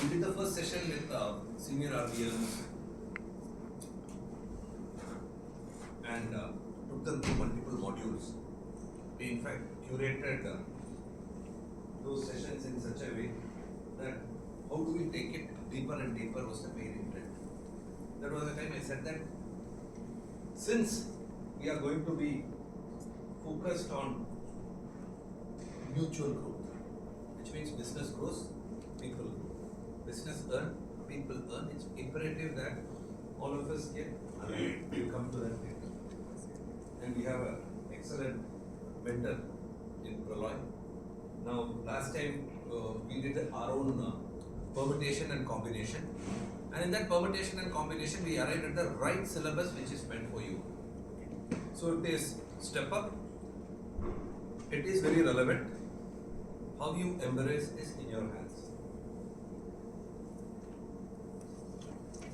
we did the first session with senior RBMs and took them through multiple modules. We in fact curated those sessions in such a way that how do we take it deeper and deeper was the main intent. That was the time I said that since we are going to be focused on mutual growth, which means business grows, people grow. Business earn, people earn. It's imperative that all of us get aligned. We'll come to that later. And we have an excellent mentor in Praloy. Now, last time we did our own permutation and combination. And in that permutation and combination, we arrived at the right syllabus which is meant for you. So it is step up. It is very relevant. How you embrace is in your hands.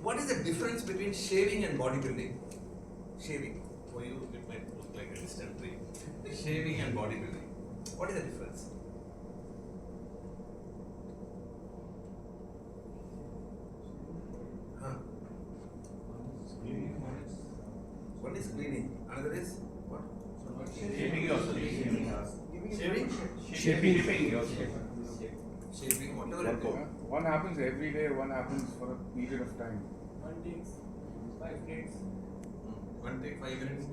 What is the difference between shaving and bodybuilding? Shaving. For you, it might look like a distant tree. Shaving and bodybuilding. What is the difference? Huh? One is cleaning. Another is what? Shaving also. Shaving? Shaping also. Shaping, whatever it is. One happens every day, one happens for a period of time. One takes 5 minutes. One take 5 minutes.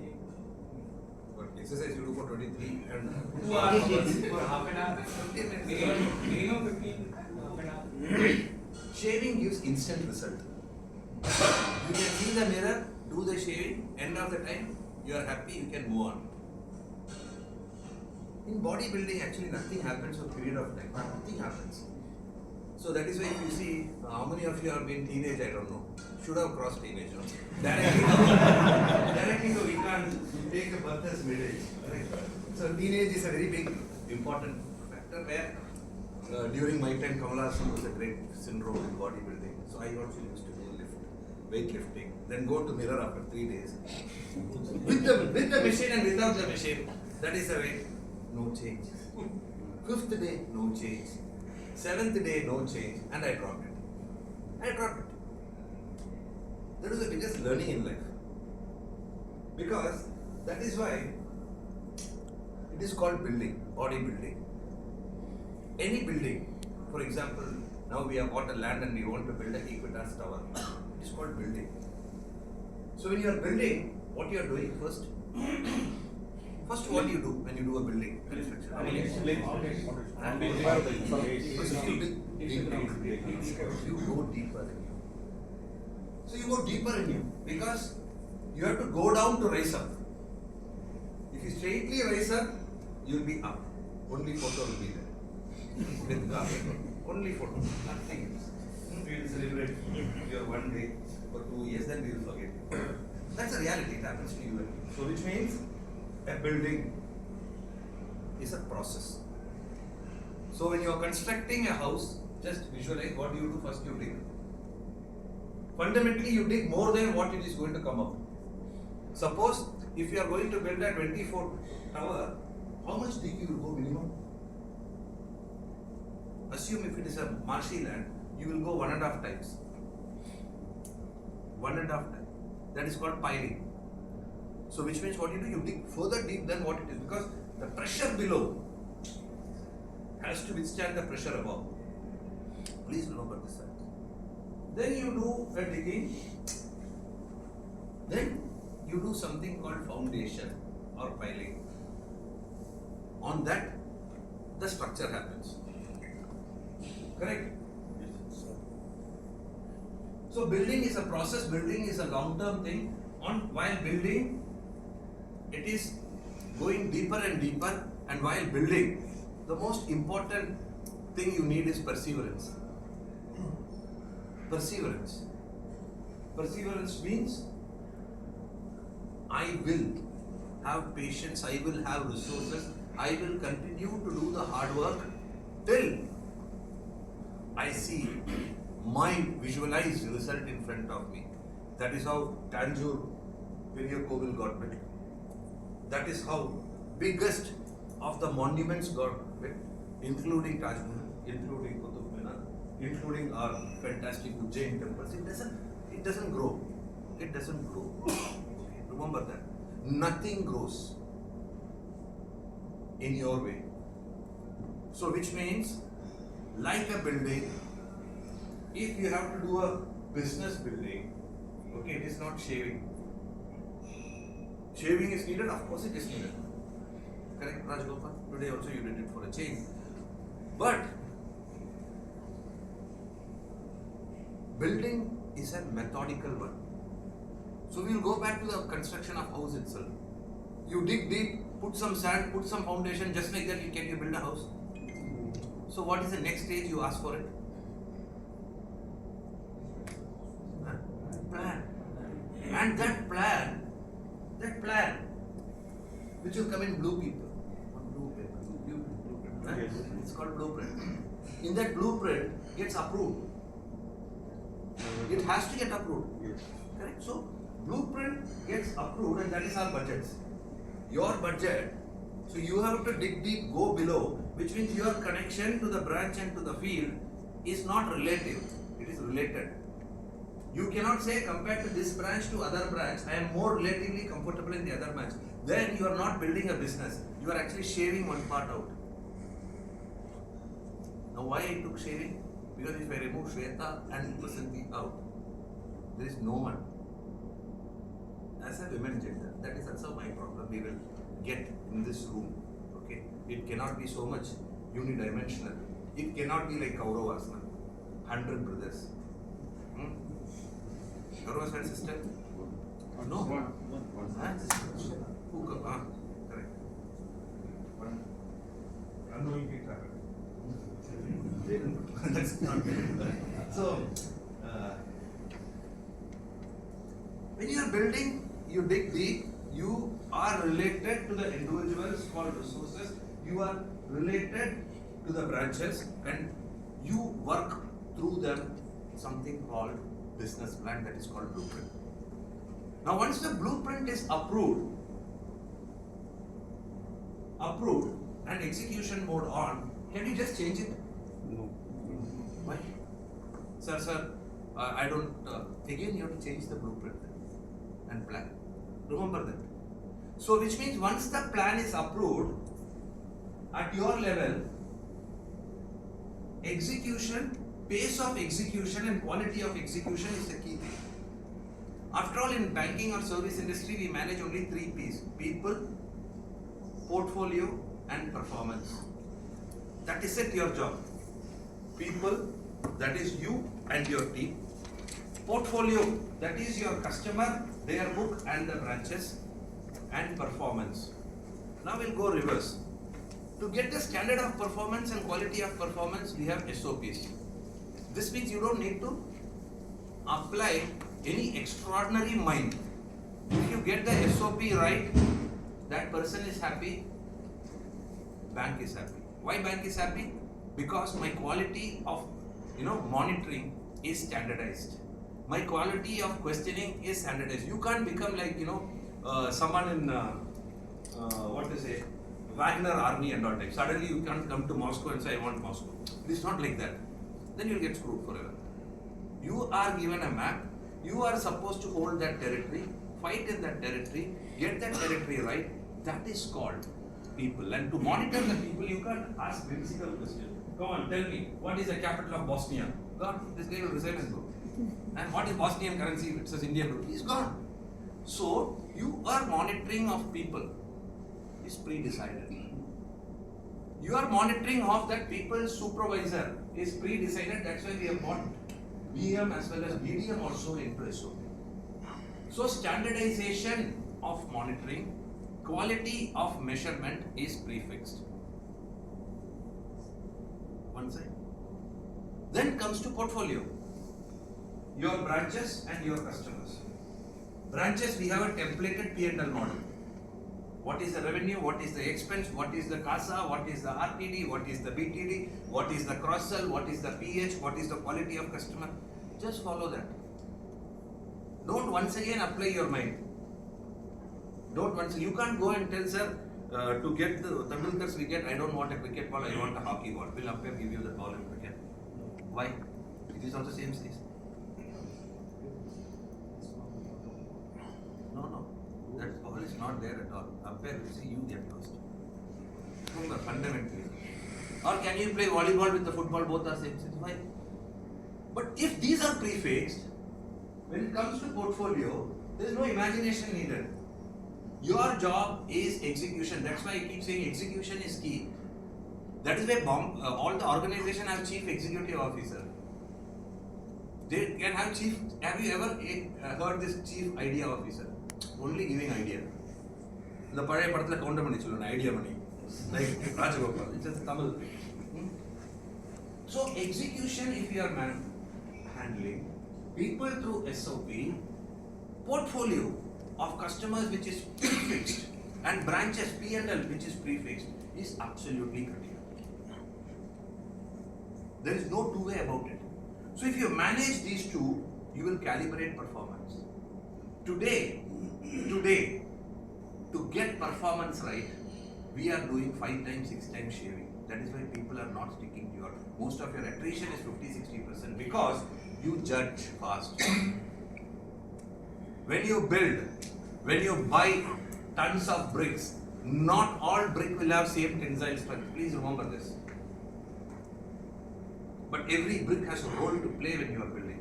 But exercise you do for 23 and 2 hours for half an hour. 15 minutes. Minimum 15, half an hour. Shaving gives instant result. You can see the mirror, do the shaving, end of the time, you are happy, you can move on. In bodybuilding, actually nothing happens for a period of time. Nothing happens. So that is why if you see, how many of you have been teenage, I don't know. Should have crossed teenage, no? Directly no, we can't take a birth as mid-age. Right? So teenage is a very big, important factor where during my time, Kamala Hassan was a great syndrome in bodybuilding. So I also used to do weightlifting. Then go to mirror after 3 days. with the machine and without the machine. That is the way. No change. 5th day, no change. 7th day, no change. And I dropped it. That is the biggest learning in life. Because that is why it is called building, bodybuilding. Any building, for example, now we have bought a land and we want to build a Equitas tower. It is called building. So when you are building, what you are doing first? First, what do you do when you do a building construction? You go deeper in you. So you go deeper in you because you have to go down to rise up. If you straightly rise up, you will be up. Only photo will be there. With carpet. Only photo. Nothing else. We will celebrate your 1 day for 2 years, then we will forget you. That's a reality. It happens to you. So which means a building is a process. So when you are constructing a house, just visualize what do you do first, you dig. Fundamentally, you dig more than what it is going to come up. Suppose if you are going to build a 24 tower, how much dig you will go minimum? Assume if it is a marshy land, you will go 1.5 times. 1.5 times. That is called piling. So which means what you do, you dig further deep than what it is because the pressure below has to withstand the pressure above. Please remember this. Then you do a digging. Then you do something called foundation or piling. On that, the structure happens. Correct? So building is a process, building is a long-term thing. While building, it is going deeper and deeper, and while building, the most important thing you need is perseverance. Perseverance. Perseverance means I will have patience, I will have resources, I will continue to do the hard work till I see my visualized result in front of me. That is how Tanjore Periyar Kovil got built. That is how biggest of the monuments got built, including Taj Mahal, including Qutub Minar, including our fantastic Ujjain temples, it doesn't grow. It doesn't grow. Remember that. Nothing grows in your way. So which means, like a building, if you have to do a business building, okay, it is not shaving. Shaving is needed, of course it is needed. Correct, Rajgopal? Today also you did it for a change. But building is a methodical one. So we will go back to the construction of house itself. You dig deep, put some sand, put some foundation, just like that can you build a house? So what is the next stage you ask for it? Plan. And that plan, which will come in blue paper. Blueprint. It's called blueprint. In that blueprint gets approved. It has to get approved. Yes. Correct? So blueprint gets approved and that is our budgets. Your budget, so you have to dig deep, go below, which means your connection to the branch and to the field is not relative, it is related. You cannot say compared to this branch to other branch, I am more relatively comfortable in the other branch. Then you are not building a business, you are actually shaving one part out. Now why I took shaving? Because if I remove Shweta and Vasanti out, there is no one. As a women gender, that is also my problem we will get in this room. Okay, it cannot be so much unidimensional. It cannot be like Kauravas, 100 brothers. Kauravas had sister? No. One. Who? Correct. One. Unknowingly traveled. That's not good. So, when you are building, you dig deep, you are related to the individuals called resources, you are related to the branches, and you work through them something called business plan, that is called blueprint. Now once the blueprint is approved and execution mode on, can you just change it? No. Why? Sir, I don't, again you have to change the blueprint and plan. Remember that. So which means once the plan is approved, at your level, execution, pace of execution and quality of execution is the key thing. After all, in banking or service industry, we manage only 3 P's: people, portfolio and performance. That is it, your job. People, that is you and your team. Portfolio, that is your customer, their book and the branches. And performance. Now we'll go reverse. To get the standard of performance and quality of performance, we have SOPs. This means you don't need to apply any extraordinary mind. If you get the SOP right, that person is happy, bank is happy. Why bank is happy? Because my quality of monitoring is standardized. My quality of questioning is standardized. You can't become like someone in what to say, Wagner army and all that. Suddenly you can't come to Moscow and say I want Moscow. It is not like that. Then you'll get screwed forever. You are given a map. You are supposed to hold that territory, fight in that territory, get that territory right. That is called people. And to monitor the people, you can't ask whimsical questions. Come on, tell me, what is the capital of Bosnia? God, this guy will resign and go. And what is Bosnian currency? It says Indian rupee. He's gone. So, you are monitoring of people is pre-decided. Your monitoring of that people's supervisor is pre-decided. That's why we have got BM as well as BDM also into SOP. So, standardization of monitoring, quality of measurement is prefixed. One side. Then comes to portfolio. Your branches and your customers. Branches, we have a templated P&L model. What is the revenue, what is the expense, what is the CASA, what is the RTD, what is the BTD, what is the cross-sell, what is the PH, what is the quality of customer. Just follow that. Don't once again apply your mind. You can't go and tell sir, to get the Tendulkar's wicket, I don't want a cricket ball, I want a hockey ball. Will umpire give you the ball and cricket? Why? It is also same size. No. That ball is not there at all. Umpire will see you get lost. Remember, fundamentally. Or can you play volleyball with the football? Both are same size. Why? But if these are prefixed, when it comes to portfolio, there is no imagination needed. Your job is execution. That's why I keep saying execution is key. That is why all the organization have chief executive officer. They can have chief. Have you ever heard this chief idea officer? Only giving idea. The பழைய படத்துல கவுண்டமணி சொல்லுவாங்க idea money. Like Rajagopal. It's just Tamil. So execution, if you are handling people through SOP, portfolio of customers which is prefixed and branches P&L which is prefixed is absolutely critical. There is no two way about it. So if you manage these two, you will calibrate performance. Today, to get performance right, we are doing 5 times, 6 times shaving. That is why people are not sticking to your, most of your attrition is 50-60% because you judge fast. When you build, when you buy tons of bricks, not all brick will have same tensile strength. Please remember this. But every brick has a role to play when you are building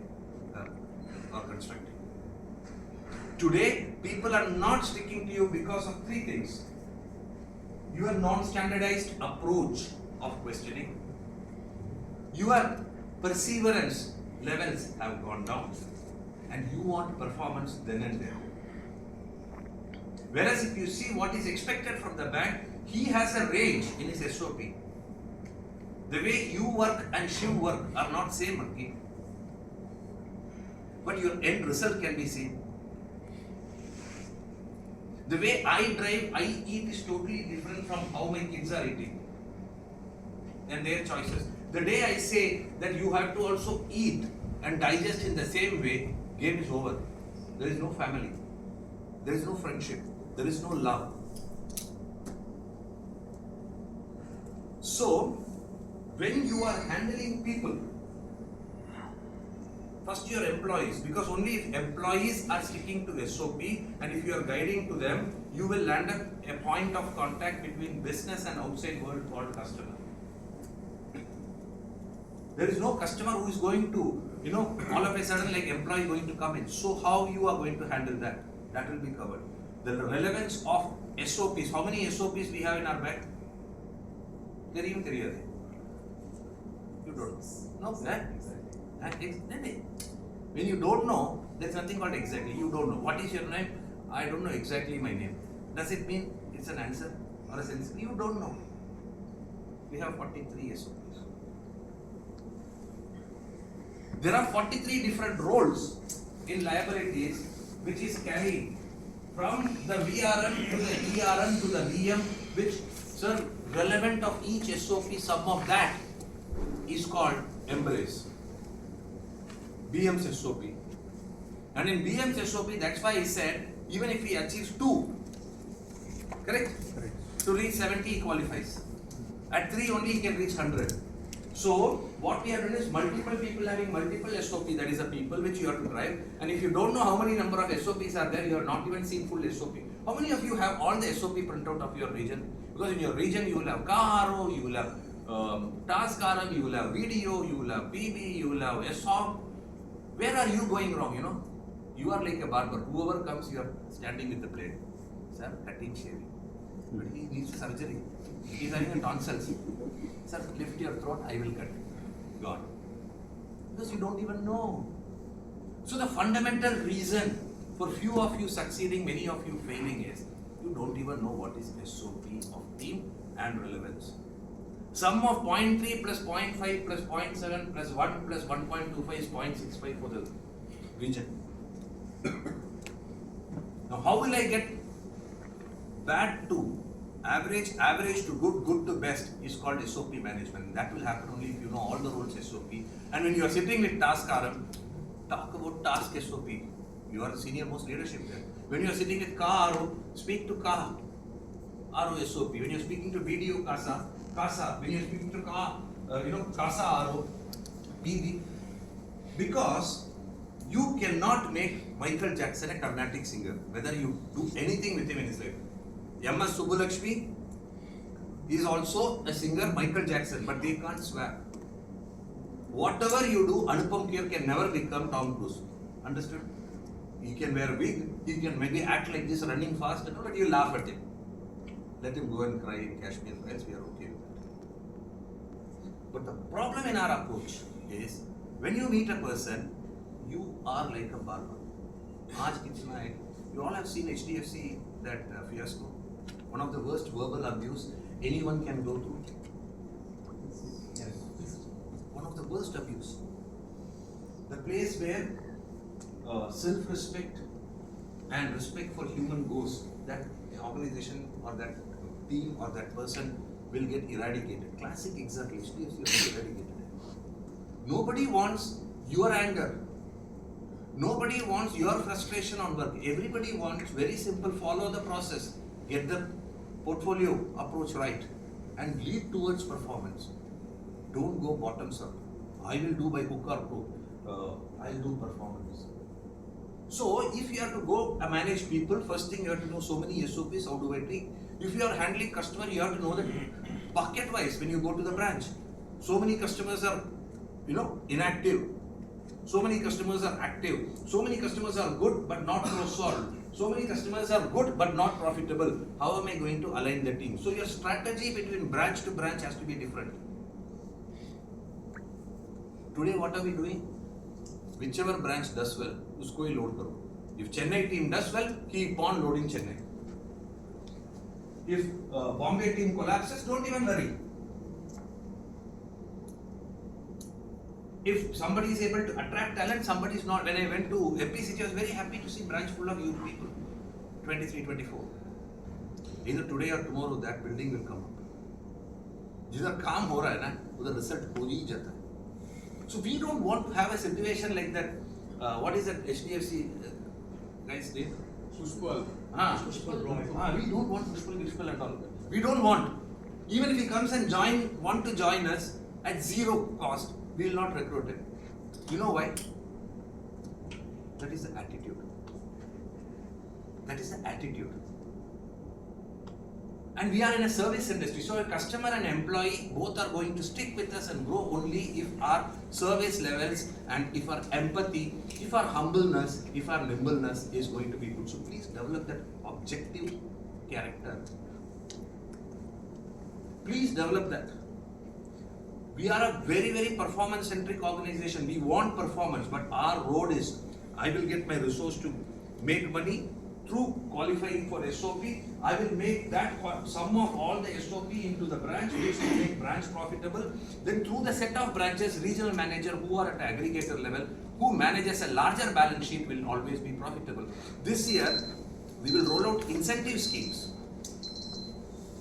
or constructing. Today, people are not sticking to you because of 3 things. Your non-standardized approach of questioning, your perseverance levels have gone down, and you want performance then and there. Whereas if you see what is expected from the bank, he has a range in his SOP. The way you work and Shiv work are not same again. But your end result can be same. The way I drive, I eat is totally different from how my kids are eating and their choices. The day I say that you have to also eat and digest in the same way, game is over. There is no family. There is no friendship. There is no love. So, when you are handling people, first your employees, because only if employees are sticking to SOP and if you are guiding to them, you will land up a point of contact between business and outside world called customer. There is no customer who is going to, all of a sudden like employee going to come in. So how you are going to handle that? That will be covered. The relevance of SOPs, how many SOPs we have in our bag? You don't know. That? When you don't know, there's nothing called exactly. You don't know. What is your name? I don't know exactly my name. Does it mean it's an answer or a sentence? You don't know. We have 43 SOPs. There are 43 different roles in liabilities which is carried from the VRM to the ERM to the VM, which, sir, relevant of each SOP, sum of that is called embrace. BM's SOP. And in BM's SOP, that's why he said, even if he achieves 2, correct? To reach 70, he qualifies. At 3 only he can reach 100. So, what we have done is multiple people having multiple SOP, that is the people which you have to drive. And if you don't know how many number of SOPs are there, you have not even seen full SOP. How many of you have all the SOP printout of your region? Because in your region, you will have KRO, you will have task RM, you will have video, you will have PB, you will have SOP. Where are you going wrong, You are like a barber. Whoever comes, you are standing with the blade. Sir, cutting, shaving. But he needs surgery. He is having a tonsils. Sir, lift your throat, I will cut. God. Because you don't even know. So the fundamental reason for few of you succeeding, many of you failing is, you don't even know what is SOP of team and relevance. Sum of 0.3 plus 0.5 plus 0.7 plus 1 plus 1.25 is 0.65 for the region. Now how will I get bad to average to good, good to best is called SOP management. That will happen only if you know all the roles SOP. And when you are sitting with task RM, talk about task SOP. You are the senior most leadership there. When you are sitting with KRO, speak to RO SOP. When you are speaking to BDO CASA. When you are speaking to CASA RO, PV, because you cannot make Michael Jackson a Carnatic singer, whether you do anything with him in his life. MS Subbulakshmi is also a singer, Michael Jackson, but they can't swear. Whatever you do, Anupam Kher can never become Tom Cruise. Understood? He can wear a wig, he can maybe act like this, running fast, and all, but you laugh at him. Let him go and cry in Kashmir files, we are okay with that. But the problem in our approach is, when you meet a person, you are like a barber. Aaj kitna hai? You all have seen HDFC, that fiasco. One of the worst verbal abuse anyone can go through. One of the worst abuse. The place where self-respect and respect for human goes, that organization or that team or that person will get eradicated. Classic example, HDFC was eradicated. Nobody wants your anger. Nobody wants your frustration on work. Everybody wants very simple, follow the process, get the portfolio approach right, and lead towards performance. Don't go bottoms up. I will do by hook or crook. I'll do performance. So if you have to go manage people, first thing you have to know so many SOPs, how do I take? If you are handling customer, you have to know that bucket wise when you go to the branch. So many customers are, inactive. So many customers are active. So many customers are good but not cross-sold. So many customers are good but not profitable. How am I going to align the team? So your strategy between branch to branch has to be different. Today what are we doing? Whichever branch does well, usko hi load karo. If Chennai team does well, keep on loading Chennai. If Bombay team collapses, don't even worry. If somebody is able to attract talent, somebody is not. When I went to FPCG, I was very happy to see branch full of youth people, 23, 24. Either today or tomorrow, that building will come up. जिधर काम हो रहा है ना, उधर result हो ही जाता है. So we don't want to have a situation like that. What is that HDFC guy's name? Pushpal. We don't want Pushpal at all. We don't want. Even if he comes and want to join us at zero cost, we will not recruit him. You know why? That is the attitude. That is the attitude. And we are in a service industry, so a customer and employee both are going to stick with us and grow only if our service levels and if our empathy, if our humbleness, if our nimbleness is going to be good. So please develop that objective character. Please develop that. We are a very, very performance-centric organization. We want performance, but our road is, I will get my resource to make money through qualifying for SOP. I will make that sum of all the SOP into the branch, which will make branch profitable. Then through the set of branches, regional manager who are at aggregator level, who manages a larger balance sheet will always be profitable. This year, we will roll out incentive schemes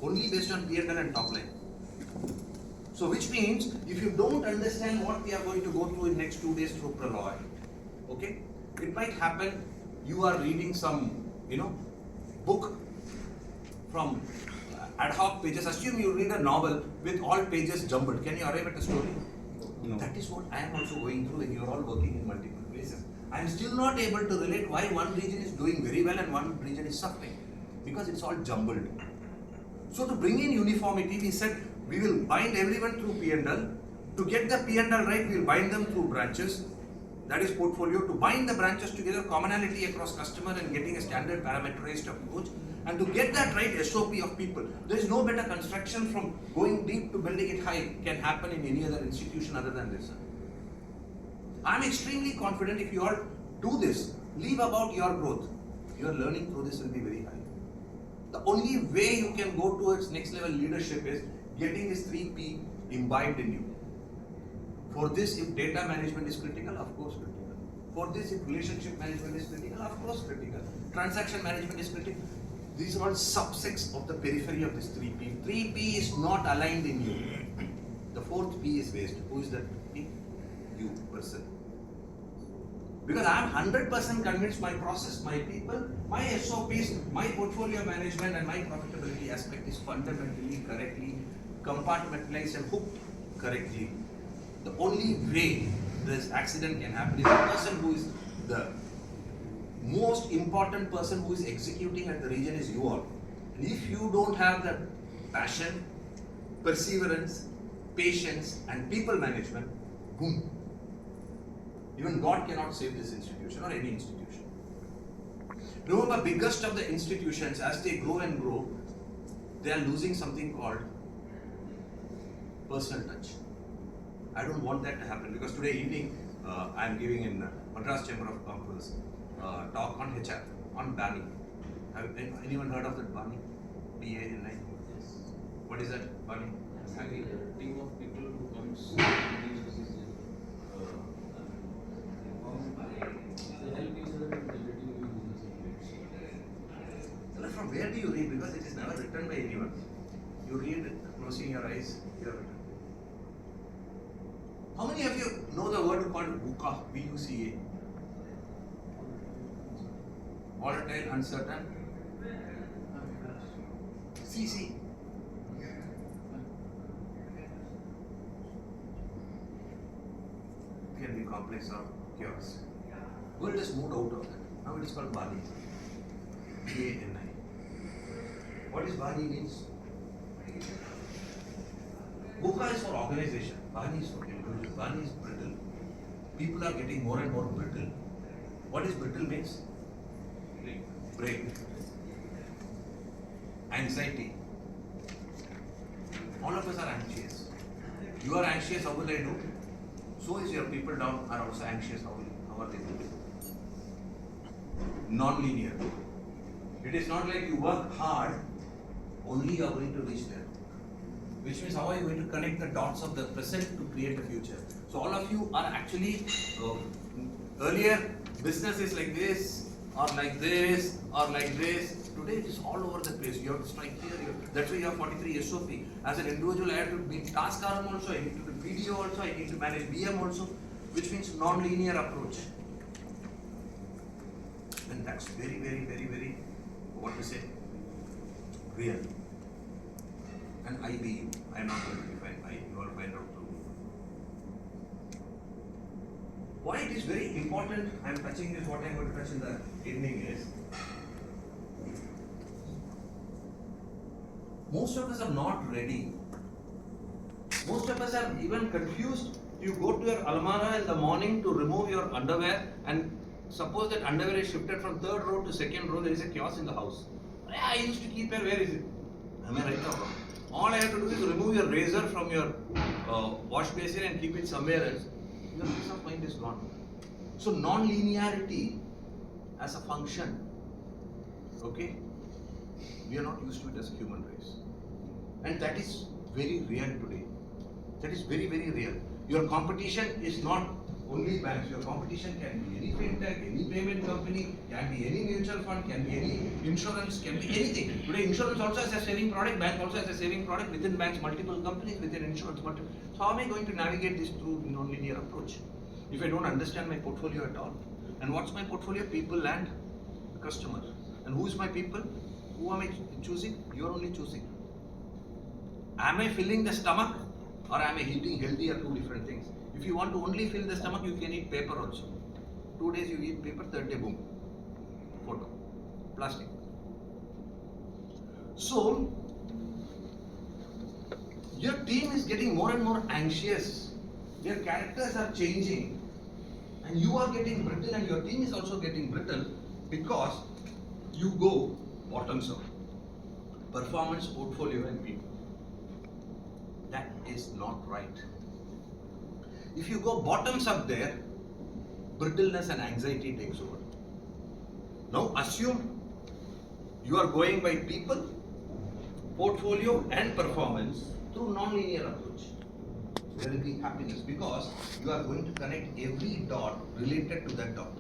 only based on P&L and top line. So which means, if you don't understand what we are going to go through in next 2 days through Praloy, okay, it might happen you are reading some, book from ad hoc pages. Assume you read a novel with all pages jumbled. Can you arrive at a story? No. That is what I am also going through when you are all working in multiple places. I am still not able to relate why one region is doing very well and one region is suffering, because it's all jumbled. So to bring in uniformity, we said we will bind everyone through P&L. To get the P&L right, we will bind them through branches. That is portfolio. To bind the branches together, commonality across customer and getting a standard parameterized approach. And to get that right, SOP of people. There is no better construction from going deep to building it high can happen in any other institution other than this. I am extremely confident if you all do this, leave about your growth, your learning through this will be very high. The only way you can go towards next level leadership is getting this 3P imbibed in you. For this, if data management is critical, of course critical. For this, if relationship management is critical, of course critical. Transaction management is critical. These are all subsets of the periphery of this 3P. 3P is not aligned in you. The 4th P is waste. Who is that P? You, person. Because I am 100% convinced my process, my people, my SOPs, my portfolio management and my profitability aspect is fundamentally correctly compartmentalized and hooked correctly. The only way this accident can happen is the person who is the most important person who is executing at the region is you all. And if you don't have that passion, perseverance, patience, and people management, boom. Even God cannot save this institution or any institution. Remember, biggest of the institutions, as they grow and grow, they are losing something called personal touch. I don't want that to happen because today evening I am giving in Madras Chamber of Commerce talk on HR, on banning. Have anyone heard of that banning? BANI? Yes. What is that banning? Actually, a team of people who comes to use this, they help each other in generating new business. Well, from where do you read? Because it is never written by anyone. You read closing your eyes, you have written. How many of you know the word called VUCA? VUCA? Volatile, uncertain. CC. Can be complex or chaos. World has moved out of that. Now it is called Bani. BANI. What is Bani means? VUCA is for organization. Bani is for individual. Bani is brittle. People are getting more and more brittle. What is brittle means? Break. Anxiety. All of us are anxious. You are anxious, how will I do? So is your people down are also anxious, how are they doing? Non-linear. It is not like you work hard, only you are going to reach there. Which means how are you going to connect the dots of the present to create the future? So all of you are actually, earlier business is like this, or like this, or like this. Today it is all over the place. You have to strike here. That's why you have 43 SOP. As an individual, I have to be task arm also, I need to do video also, I need to manage BM also, which means non-linear approach. And that's very, very, very, very, what to say, real. And I be you. I am not going to define I. You all find out through. Why it is very important, I am touching this, what I am going to touch in the evening is, most of us are not ready. Most of us are even confused. You go to your almara in the morning to remove your underwear, and suppose that underwear is shifted from third row to second row, there is a kiosk in the house. I used to keep here, where is it? Am I right or wrong? All I have to do is remove your razor from your wash basin and keep it somewhere else. Your peace of mind is gone. So non-linearity as a function, okay? We are not used to it as a human race. And that is very real today. That is very, very real. Your competition is not only banks. Your competition can be any fintech, any payment company, can be any mutual fund, can be any insurance, can be anything. Today insurance also has a saving product, bank also has a saving product, within banks multiple companies, within insurance multiple. So how am I going to navigate this through non-linear approach? If I don't understand my portfolio at all. And what's my portfolio? People and customer. And who is my people? Who am I choosing? You are only choosing. Am I filling the stomach or am I eating healthy, are two different things. If you want to only fill the stomach, you can eat paper also. 2 days you eat paper, third day boom. Photo. Plastic. So, your team is getting more and more anxious. Their characters are changing. And you are getting brittle and your team is also getting brittle because you go bottoms up. Performance, portfolio and people. That is not right. If you go bottoms up there, brittleness and anxiety takes over. Now assume you are going by people, portfolio and performance through non-linear approach. There will be happiness because you are going to connect every dot related to that dot.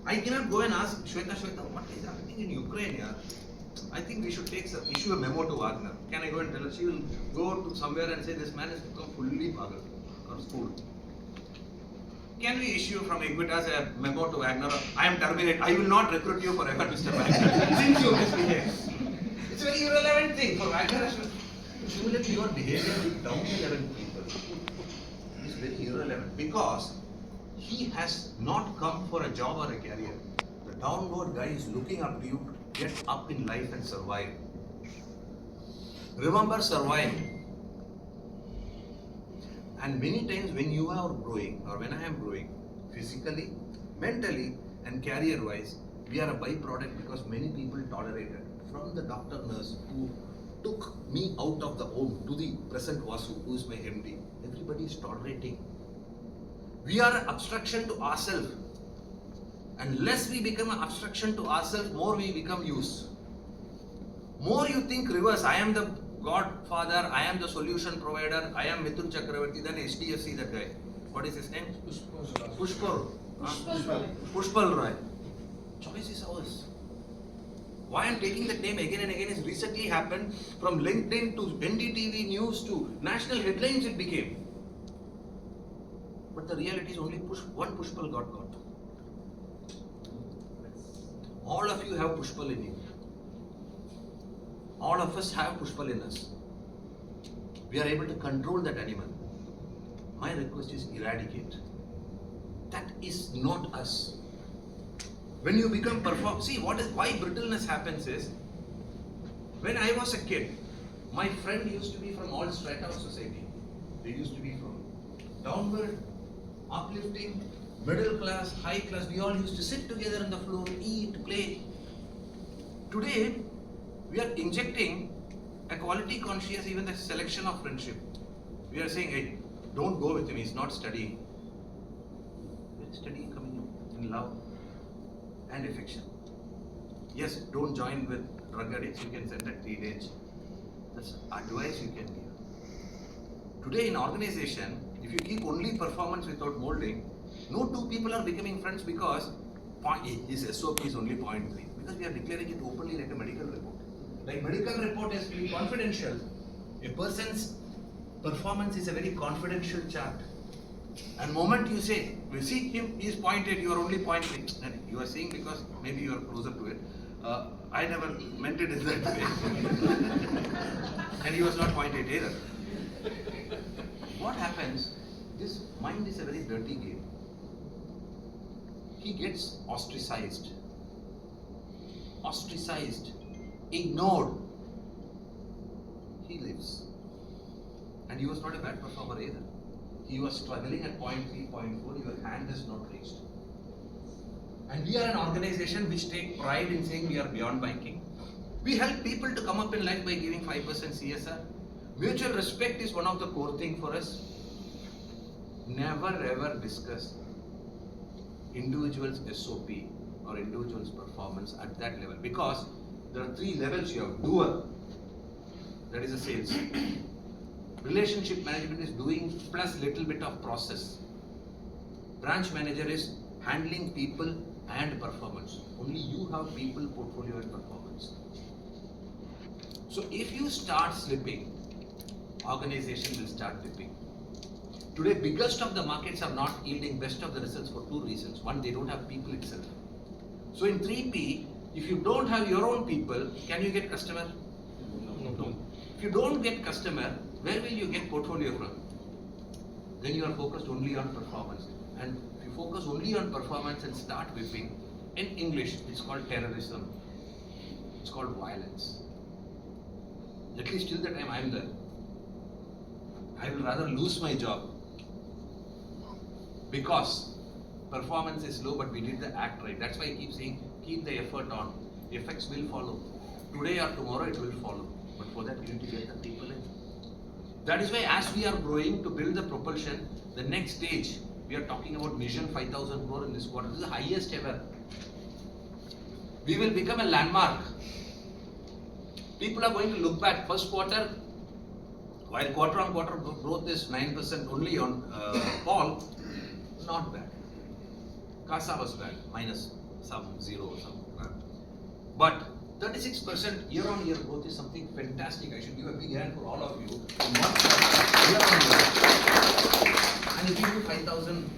I cannot go and ask Shweta, what is happening in Ukraine here? I think we should issue a memo to Wagner. Can I go and tell her? She will go to somewhere and say this man has become fully pagal or fooled. Can we issue from Equitas a memo to Wagner? I am terminated. I will not recruit you forever, Mr. Wagner. Since you misbehaved. It's a very irrelevant thing for Wagner. Similarly, your behavior with down to 11 people. He's very irrelevant because he has not come for a job or a career. The downward guy is looking up to you to get up in life and survive. Remember, survive. And many times when you are growing or when I am growing, physically, mentally and career wise, we are a byproduct because many people tolerated. From the doctor nurse who took me out of the home to the present Vasu, who is my MD, everybody is tolerating. We are an obstruction to ourselves. And less we become an obstruction to ourselves, more we become use. More you think reverse, I am the godfather, I am the solution provider, I am Mithun Chakravarti, then HDFC that guy. What is his name? Pushpal. Pushpal Roy. Choice is ours. Why I am taking that name again and again is recently happened from LinkedIn to NDTV news to national headlines it became. But the reality is only one Pushpal got caught. All of you have Pushpal in you. All of us have Pushpal in us. We are able to control that animal. My request is eradicate. That is not us. When you become see why brittleness happens is, when I was a kid, my friend used to be from all strata of society. They used to be from downward, uplifting, middle class, high class. We all used to sit together on the floor, eat, play. Today, we are injecting a quality conscious, even the selection of friendship. We are saying, hey, don't go with him, he's not studying. Where is studying coming in love and affection? Yes, don't join with drug addicts, you can send at teenage. That's advice you can give. Today in organization, if you keep only performance without molding, no two people are becoming friends because his SOP is only 0.3. Because we are declaring it openly like a medical report. Like medical report is very confidential. A person's performance is a very confidential chart. And moment you say, we see him, he is 0.8, you are only 0.3. And you are saying because maybe you are closer to it. I never meant it in that way. And he was not 0.8 either. What happens? This mind is a very dirty game. He gets ostracized, ignored. He lives. And he was not a bad performer either. He was struggling at 0.3, 0.4, your hand is not reached. And we are an organization which take pride in saying we are beyond banking. We help people to come up in life by giving 5% CSR. Mutual respect is one of the core things for us. Never ever discuss individual's SOP or individual's performance at that level, because there are 3 levels you have. Doer, that is a sales. Relationship management is doing plus little bit of process. Branch manager is handling people and performance. Only you have people, portfolio and performance. So if you start slipping, organization will start dipping. Today, biggest of the markets are not yielding best of the results for 2 reasons. One, they don't have people itself. So in 3P, if you don't have your own people, can you get customer? No. If you don't get customer, where will you get portfolio from? Then you are focused only on performance. And if you focus only on performance and start whipping, in English, it's called terrorism. It's called violence. At least till the time I am there, I will rather lose my job because performance is low, but we did the act right. That's why I keep saying, keep the effort on. The effects will follow. Today or tomorrow it will follow. But for that, we need to get the people in. That is why as we are growing to build the propulsion, the next stage, we are talking about Mission 5,000 crore in this quarter. This is the highest ever. We will become a landmark. People are going to look back. First quarter, while quarter on quarter growth is 9% only on Paul, not bad. CASA was bad, minus some 0 or some. But 36% year on year growth is something fantastic. I should give a big hand for all of you. Year on year. And if you do 5,000,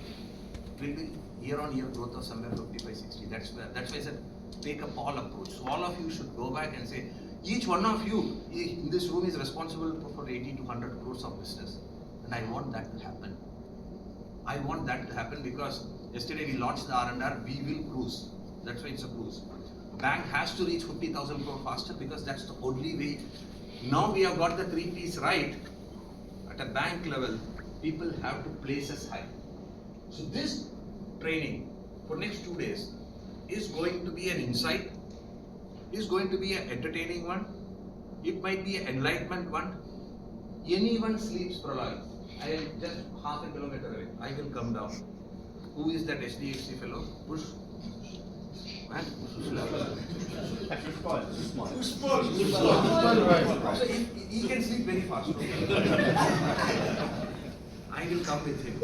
will be year on year growth of somewhere 55-60. That's why I said take a Paul approach. So all of you should go back and say, each one of you in this room is responsible for 80 to 100 crores of business. And I want that to happen. I want that to happen because yesterday we launched the R&R, we will cruise. That's why it's a cruise. Bank has to reach 50,000 crore faster because that's the only way. Now we have got the 3 P's right. At a bank level, people have to place us high. So this training for next 2 days is going to be an insight, is going to be an entertaining one, it might be an enlightenment one. Anyone sleeps Pralay, I am just half a kilometer away, I will come down. Who is that HDFC fellow? Push. Man, so he can sleep very fast. I will come with him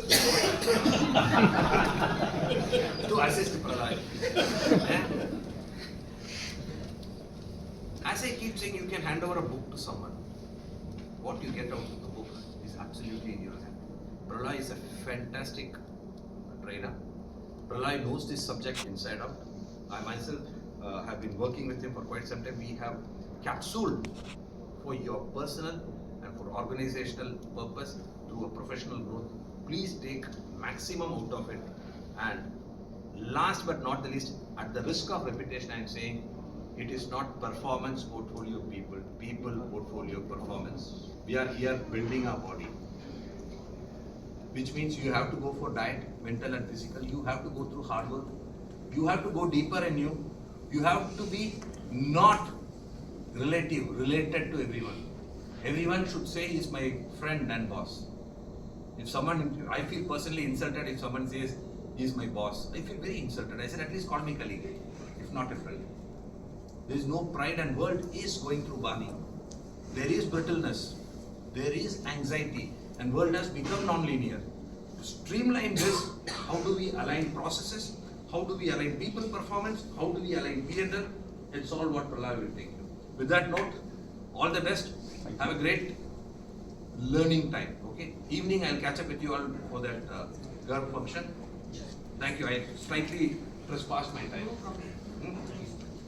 to assist Pralay. As I keep saying, you can hand over a book to someone. What you get out of the book is absolutely in your hand. Pralay is a fantastic trainer. Pralay knows this subject inside out. I myself have been working with him for quite some time. We have capsuled for your personal and for organizational purpose through a professional growth. Please take maximum out of it. And last but not the least, at the risk of repetition, I am saying it is not performance portfolio people portfolio performance. We are here building our body, which means you have to go for diet, mental and physical. You have to go through hard work. You have to go deeper in you. You have to be not related to everyone. Everyone should say he is my friend and boss. If someone, I feel personally insulted if someone says he is my boss. I feel very insulted. I said at least call me colleague, if not a friend. There is no pride and world is going through Bani. There is brittleness. There is anxiety and world has become non-linear. To streamline this, how do we align processes? How do we align people performance? How do we align P&L? It's all what Pralay will take you. With that note, all the best. Have a great learning time. Okay. Evening I'll catch up with you all for that GERB function. Thank you. I slightly trespassed my time.